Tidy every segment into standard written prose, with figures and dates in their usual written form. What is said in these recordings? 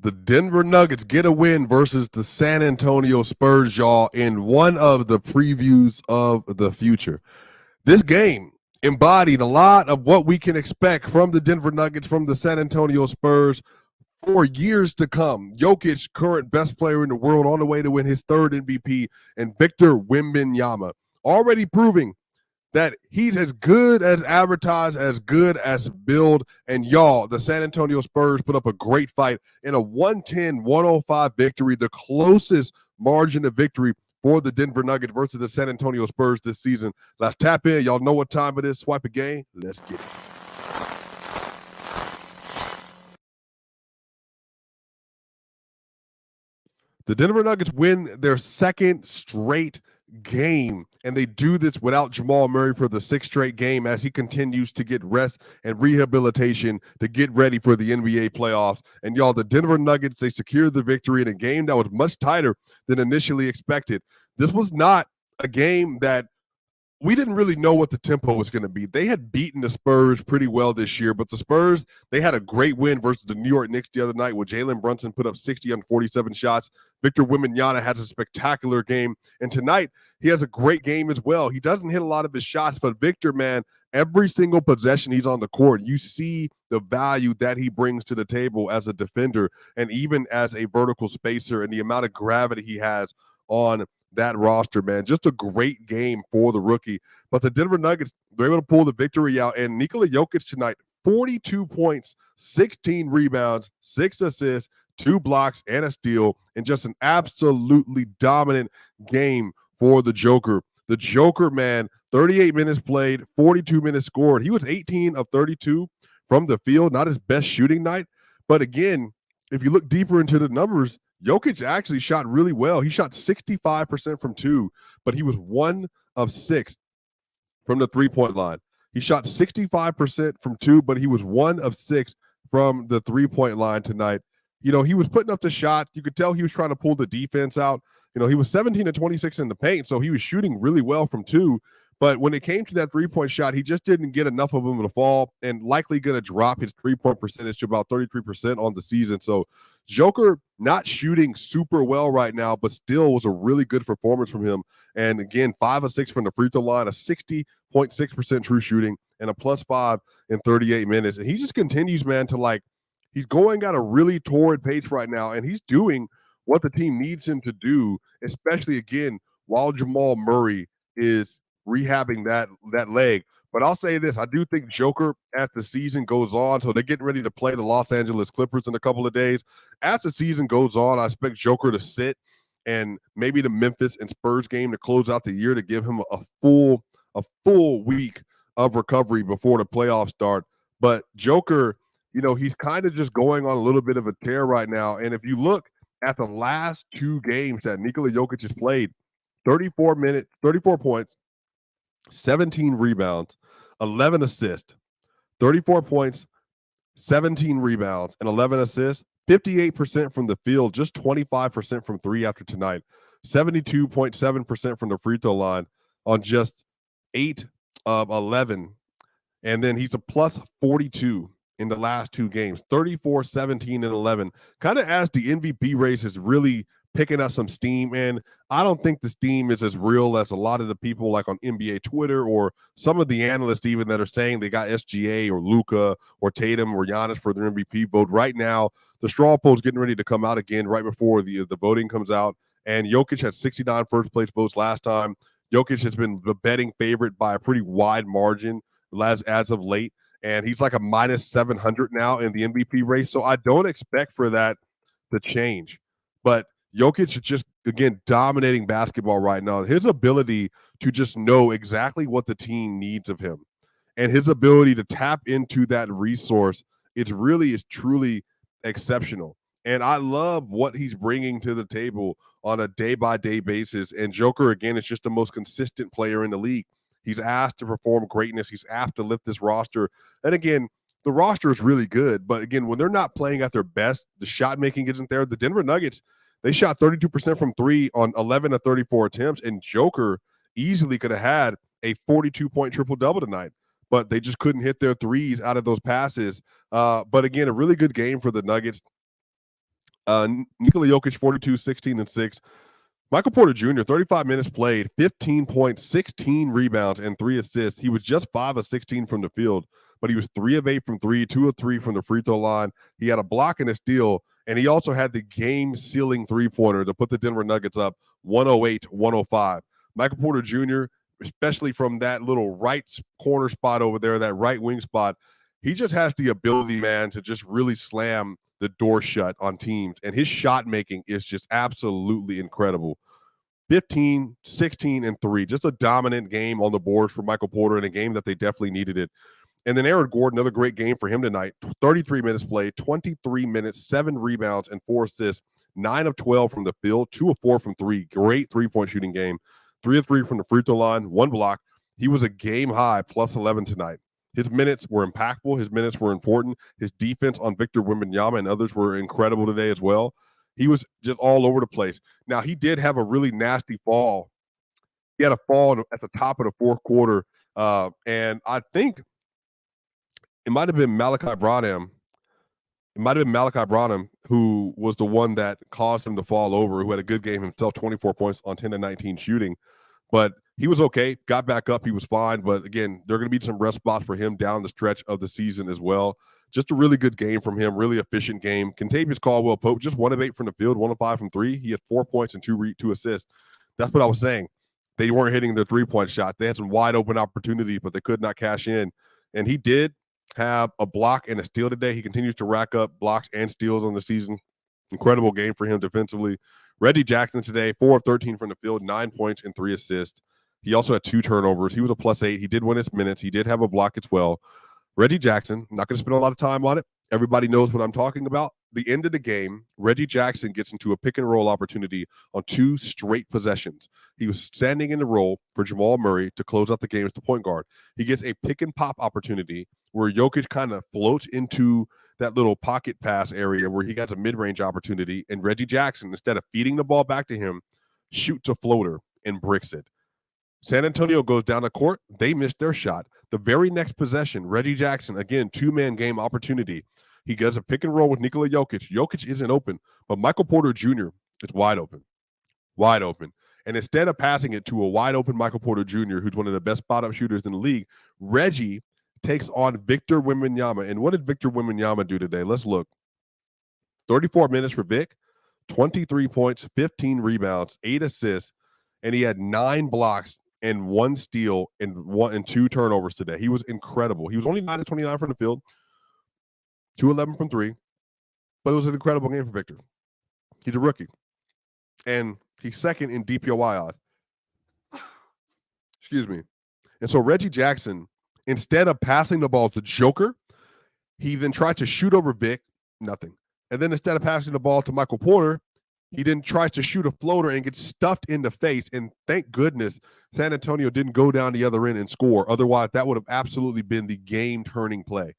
The Denver Nuggets get a win versus the San Antonio Spurs, y'all, in one of the previews of the future. This game embodied a lot of what we can expect from the Denver Nuggets, from the San Antonio Spurs for years to come. Jokic, current best player in the world, on the way to win his third MVP, and Victor Wembanyama, already proving that he's as good as advertised, as good as billed. And y'all, the San Antonio Spurs put up a great fight in a 110-105 victory, the closest margin of victory for the Denver Nuggets versus the San Antonio Spurs this season. Let's tap in. Y'all know what time it is. Swipe a game. Let's get it. The Denver Nuggets win their second straight game, and they do this without Jamal Murray for the sixth straight game as he continues to get rest and rehabilitation to get ready for the NBA playoffs. And y'all, the Denver Nuggets, they secured the victory in a game that was much tighter than initially expected. This was not a game that we didn't really know what the tempo was going to be. They had beaten the Spurs pretty well this year, but the Spurs, they had a great win versus the New York Knicks the other night where Jalen Brunson put up 60 on 47 shots. Victor Wembanyama has a spectacular game. And tonight, he has a great game as well. He doesn't hit a lot of his shots, but Victor, man, every single possession he's on the court, you see the value that he brings to the table as a defender and even as a vertical spacer and the amount of gravity he has on that roster, man. Just a great game for the rookie. But the Denver Nuggets, they're able to pull the victory out. And Nikola Jokic tonight, 42 points, 16 rebounds, 6 assists, 2 blocks, and a steal, and just an absolutely dominant game for the Joker. The Joker, man, 38 minutes played, 42 minutes scored. He was 18 of 32 from the field, not his best shooting night. But again, if you look deeper into the numbers, Jokic actually shot really well. He shot 65% from 2, but he was 1 of 6 from the three-point line. He shot 65% from 2, but he was 1 of 6 from the three-point line tonight. You know, he was putting up the shots. You could tell he was trying to pull the defense out. You know, he was 17 of 26 in the paint, so he was shooting really well from 2. But when it came to that three-point shot, he just didn't get enough of them to fall and likely going to drop his three-point percentage to about 33% on the season. So Joker not shooting super well right now, but still was a really good performance from him. And again, 5 of 6 from the free throw line, a 60.6% true shooting, and a +5 in 38 minutes. And he just continues, man, to he's going at a really torrid pace right now, and he's doing what the team needs him to do, especially again, while Jamal Murray is rehabbing that leg. But I'll say this, I do think Joker, as the season goes on, so they're getting ready to play the Los Angeles Clippers in a couple of days. As the season goes on, I expect Joker to sit and maybe the Memphis and Spurs game to close out the year to give him a full week of recovery before the playoffs start. But Joker, you know, he's kind of just going on a little bit of a tear right now. And if you look at the last 2 games that Nikola Jokic has played, 34 points, 17 rebounds, 11 assists, 34 points, 17 rebounds, and 11 assists, 58% from the field, just 25% from 3 after tonight, 72.7% from the free throw line on just 8 of 11. And then he's a plus 42 in the last 2 games, 34, 17, and 11. Kind of as the MVP race is really picking up some steam. And I don't think the steam is as real as a lot of the people like on NBA Twitter or some of the analysts even that are saying they got SGA or Luka or Tatum or Giannis for their MVP vote. Right now, the straw poll's getting ready to come out again right before the voting comes out. And Jokic had 69 first place votes last time. Jokic has been the betting favorite by a pretty wide margin as of late. And he's like a minus 700 now in the MVP race. So I don't expect for that to change. But Jokic is just, again, dominating basketball right now. His ability to just know exactly what the team needs of him and his ability to tap into that resource, it really is truly exceptional. And I love what he's bringing to the table on a day-by-day basis. And Joker, again, is just the most consistent player in the league. He's asked to perform greatness. He's asked to lift this roster. And again, the roster is really good. But again, when they're not playing at their best, the shot making isn't there. The Denver Nuggets, they shot 32% from 3 on 11 of 34 attempts. And Joker easily could have had a 42-point triple-double tonight. But they just couldn't hit their threes out of those passes. But again, a really good game for the Nuggets. Nikola Jokic, 42, 16, and 6. Michael Porter Jr., 35 minutes played, 15 points, 16 rebounds, and 3 assists. He was just 5 of 16 from the field, but he was 3 of 8 from 3, 2 of 3 from the free throw line. He had a block and a steal, and he also had the game-sealing three-pointer to put the Denver Nuggets up 108-105. Michael Porter Jr., especially from that little right corner spot over there, that right wing spot, he just has the ability, man, to just really slam the door shut on teams. And his shot making is just absolutely incredible. 15, 16, and 3. Just a dominant game on the boards for Michael Porter in a game that they definitely needed it. And then Aaron Gordon, another great game for him tonight. 33 minutes played, 23 minutes, 7 rebounds, and 4 assists. 9 of 12 from the field, 2 of 4 from 3. Great three-point shooting game. 3 of 3 from the free throw line, 1 block. He was a game high plus 11 tonight. His minutes were impactful. His minutes were important. His defense on Victor Wembanyama and others were incredible today as well. He was just all over the place. Now, he did have a really nasty fall. He had a fall at the top of the fourth quarter, and I think it might have been Malachi Branham. It might have been Malachi Branham who was the one that caused him to fall over, who had a good game himself, 24 points on 10 to 19 shooting. But he was okay, got back up, he was fine. But again, there are going to be some rest spots for him down the stretch of the season as well. Just a really good game from him, really efficient game. Kentavious Caldwell-Pope, just 1 of 8 from the field, 1 of 5 from 3. He had 4 points and 2 assists. That's what I was saying. They weren't hitting their three-point shot. They had some wide open opportunities, but they could not cash in. And he did have a block and a steal today. He continues to rack up blocks and steals on the season. Incredible game for him defensively. Reggie Jackson today, 4 of 13 from the field, 9 points and 3 assists. He also had 2 turnovers. He was a +8. He did win his minutes. He did have a block as well. Reggie Jackson, I'm not going to spend a lot of time on it. Everybody knows what I'm talking about. The end of the game, Reggie Jackson gets into a pick and roll opportunity on 2 straight possessions. He was standing in the roll for Jamal Murray to close out the game as the point guard. He gets a pick and pop opportunity where Jokic kind of floats into that little pocket pass area where he got a mid-range opportunity, and Reggie Jackson, instead of feeding the ball back to him, shoots a floater and bricks it. San Antonio goes down the court. They missed their shot. The very next possession, Reggie Jackson, again, 2-man game opportunity. He does a pick and roll with Nikola Jokic. Jokic isn't open, but Michael Porter Jr. is wide open. Wide open. And instead of passing it to a wide open Michael Porter Jr., who's one of the best spot-up shooters in the league, Reggie takes on Victor Wembanyama. And what did Victor Wembanyama do today? Let's look. 34 minutes for Vic, 23 points, 15 rebounds, 8 assists, and he had 9 blocks and 1 steal and 2 turnovers today. He was incredible. He was only 9 of 29 from the field, 2-11 from 3, but it was an incredible game for Victor. He's a rookie, and he's second in DPOY odds. Excuse me. And so Reggie Jackson, instead of passing the ball to Joker, he then tried to shoot over Vic, nothing. And then instead of passing the ball to Michael Porter, he then tries to shoot a floater and gets stuffed in the face. And thank goodness San Antonio didn't go down the other end and score. Otherwise, that would have absolutely been the game-turning play.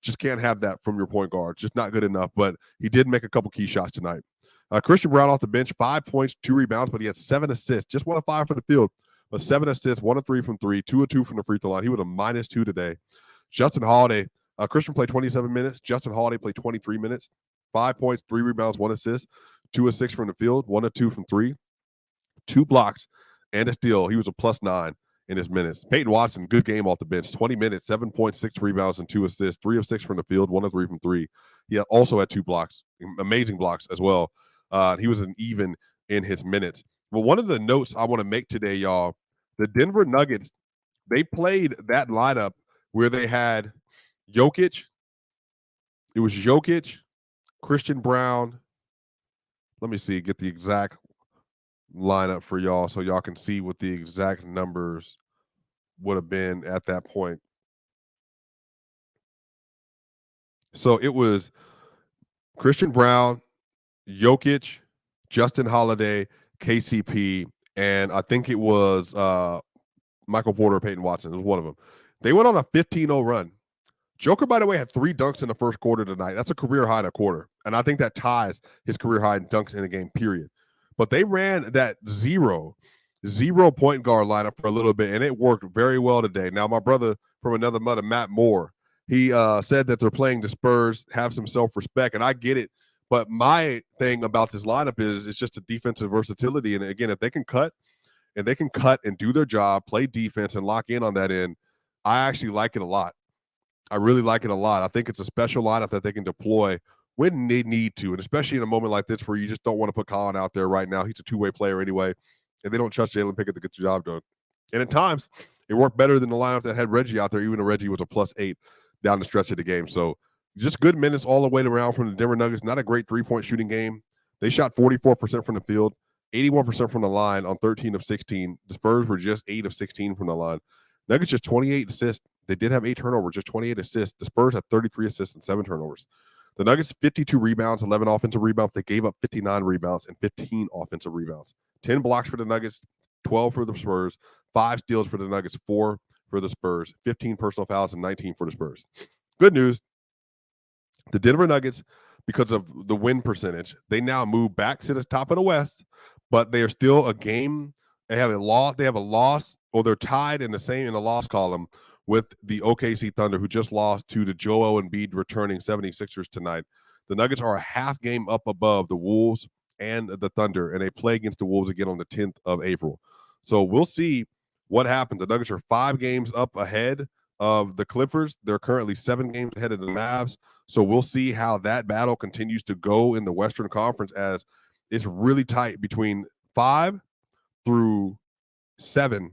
Just can't have that from your point guard. Just not good enough. But he did make a couple key shots tonight. Christian Brown off the bench, 5 points, 2 rebounds, but he had 7 assists. Just 1 of 5 from the field, but 7 assists, 1 of 3 from 3, 2 of 2 from the free throw line. He was a -2 today. Justin Holiday, Christian played 27 minutes. Justin Holiday played 23 minutes. 5 points, 3 rebounds, 1 assist, 2 of 6 from the field, 1 of 2 from 3, 2 blocks, and a steal. He was a +9 in his minutes. Peyton Watson, good game off the bench, 20 minutes, 7 points, 6 rebounds, and 2 assists, 3 of 6 from the field, 1 of 3 from 3. He also had 2 blocks, amazing blocks as well. He was an even in his minutes. But one of the notes I want to make today, y'all, the Denver Nuggets, they played that lineup where they had Jokic. It was Jokic, Christian Brown. Let me see, get the exact lineup for y'all so y'all can see what the exact numbers would have been at that point. So it was Christian Brown, Jokic, Justin Holiday, KCP, and I think it was Michael Porter or Peyton Watson. It was one of them. They went on a 15-0 run. Joker, by the way, had 3 dunks in the first quarter tonight. That's a career high in a quarter. And I think that ties his career high in dunks in a game, period. But they ran that zero point guard lineup for a little bit, and it worked very well today. Now, my brother from another mother, Matt Moore, he said that they're playing the Spurs, have some self-respect, and I get it. But my thing about this lineup is it's just a defensive versatility. And again, if they can cut and do their job, play defense and lock in on that end, I actually like it a lot. I really like it a lot. I think it's a special lineup that they can deploy when they need to, and especially in a moment like this where you just don't want to put Colin out there right now. He's a two-way player anyway, and they don't trust Jalen Pickett to get the job done. And at times, it worked better than the lineup that had Reggie out there, even though Reggie was a +8 down the stretch of the game. So just good minutes all the way around from the Denver Nuggets. Not a great three-point shooting game. They shot 44% from the field, 81% from the line on 13 of 16. The Spurs were just 8 of 16 from the line. Nuggets just 28 assists. They did have 8 turnovers, just 28 assists. The Spurs had 33 assists and 7 turnovers. The Nuggets, 52 rebounds, 11 offensive rebounds. They gave up 59 rebounds and 15 offensive rebounds. 10 blocks for the Nuggets, 12 for the Spurs, 5 steals for the Nuggets, 4 for the Spurs, 15 personal fouls, and 19 for the Spurs. Good news. The Denver Nuggets, because of the win percentage, they now move back to the top of the West, but they are still a game. They have a loss, or they're tied in the loss column with the OKC Thunder, who just lost to the Joel Embiid returning 76ers tonight. The Nuggets are a half game up above the Wolves and the Thunder, and they play against the Wolves again on the 10th of April. So we'll see what happens. The Nuggets are 5 games up ahead of the Clippers. They're currently 7 games ahead of the Mavs. So we'll see how that battle continues to go in the Western Conference, as it's really tight between 5 through 7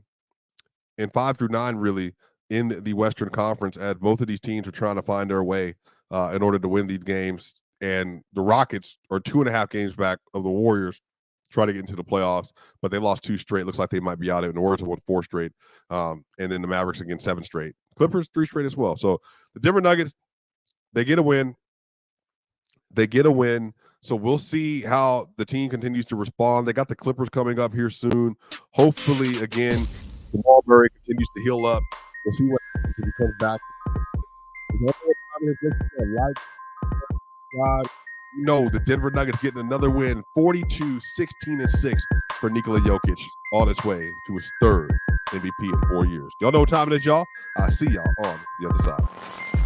and 5 through 9, really, in the Western Conference, as both of these teams are trying to find their way in order to win these games. And the Rockets are 2.5 games back of the Warriors, trying to get into the playoffs, but they lost 2 straight. Looks like they might be out of it. And the Warriors have won 4 straight. And then the Mavericks again 7 straight. Clippers 3 straight as well. So the Denver Nuggets, they get a win. So we'll see how the team continues to respond. They got the Clippers coming up here soon. Hopefully, again, Jamal Murray continues to heal up. We'll see what happens if he comes back. No, the Denver Nuggets getting another win, 42, 16, and 6 for Nikola Jokic, on its way to his 3rd MVP in 4 years. Y'all know what time it is, y'all? I'll see y'all on the other side.